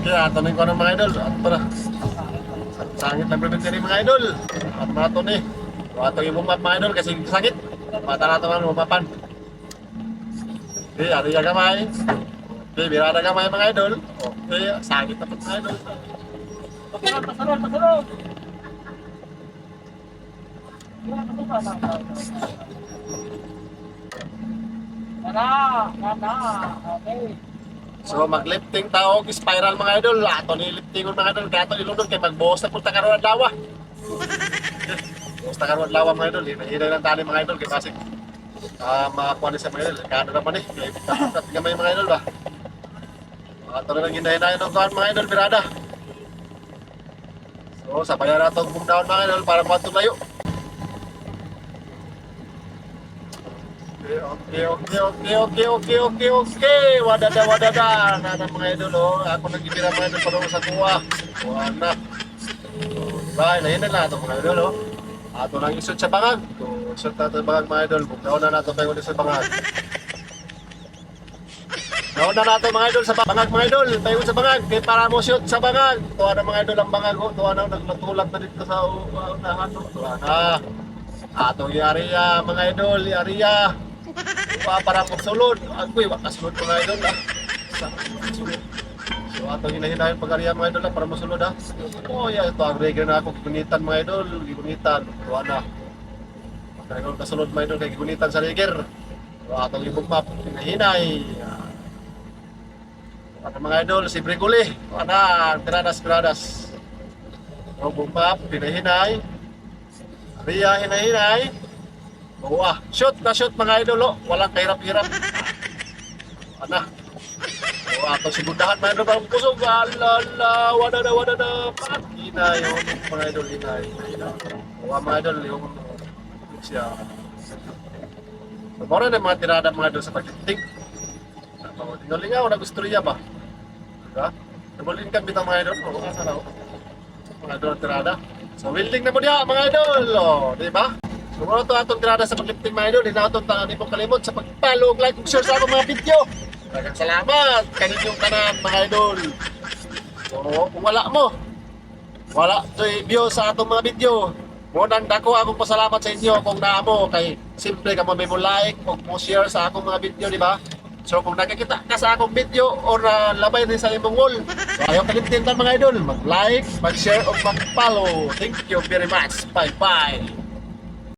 Kaya tanong ko ng mga idol. Ato na. Sangit lang prevent rin mga idol. At mga ito ni. Ato yung bumap mga idol kasi sakit. Mata na ito mga bumapan. Okay, ari yung gamay. Okay, birada gamay mga idol. Okay, sakit na po mga idol. Pasalon. Nana. Okay. So maglifting tao spiral mga idol. Ato ni lifting mga idol. Kaya ito ilunod kay magbuhos na punta karoon at lawa. Buhos na karoon at lawa mga idol. Hinahinay lang tali mga idol. Kaya kasi makakuha ni sa mga idol. Kano na pa ni. Kaya ipagkat gamay mga idol ba. Ato na lang hinahinay ng kawan mga idol. Birada. So sabayan na itong boom down mga idol para kuha layo. Okay. Wadada. Nana mga idol, oh. Ako nagibira mga idol pa sa kuha. Kuha na. Diba, nahinan na ito mga idol, oh. Ato nang isot sa bangag. Isot na ito bangag mga idol. Bukdaon na nato kayo sa bangag. Nauna na ito mga idol sa bangag mga idol. Tayo sa bangag. Kaya para mo shoot sa bangag. Tuwa na mga idol ang bangag, oh. Tuwa na naglatulak na dito sa unahan, oh. Tuwa na. Atong i-area mga idol, i-area. Para magsulod. Agoy, wakasulod mga idol ah. So atong hinahinahin pag-area mga idol para masulod ah. Oh yeah, ito ang regre na ako. Gigunitan mga idol, gigunitan. Tuwa na. Kaya kasulod mga idol, kaya gigunitan sa regre. So atong ibugmap, hinahinay. Atong mga idol, si Briguli. Tuwa na, tiradas. So bugmap, hinahinay. Area, hinahinay. Buwa, shoot mga idol, oh. Walang kahirap-hirap. Ana. So, atong sigundahan mga idol parang kusog. Alala, wadada. Hinay, oh, mga idol, hinay. Buwa mga idol, yung siya. So, mora na mga tirada mga idol sa pag-tik. Tingalingaw na gusto riya ba? Diba? Nabulin ka bitang mga idol. Oo, asa na, oh. Mga idol ang tirada. So, welding na mo diya mga idol, oh. Diba? Kung ano ito atong grada sa paglifting mga idol, hindi na itong tangan mo kalimot sa pag-follow, like, share sa akong mga video. Maraming salamat kaninyong tanan mga idol. So kung wala ito'y view sa atong mga video. Munang dako akong pasalamat sa inyo kung naamo kay simple ka mo may mo like o mo share sa akong mga video, di ba? So kung nakikita ka sa akong video or labay din sa imong wall, so ayaw kalimtintan mga idol, mag-like, mag-share o mag-follow. Thank you very much. Bye-bye.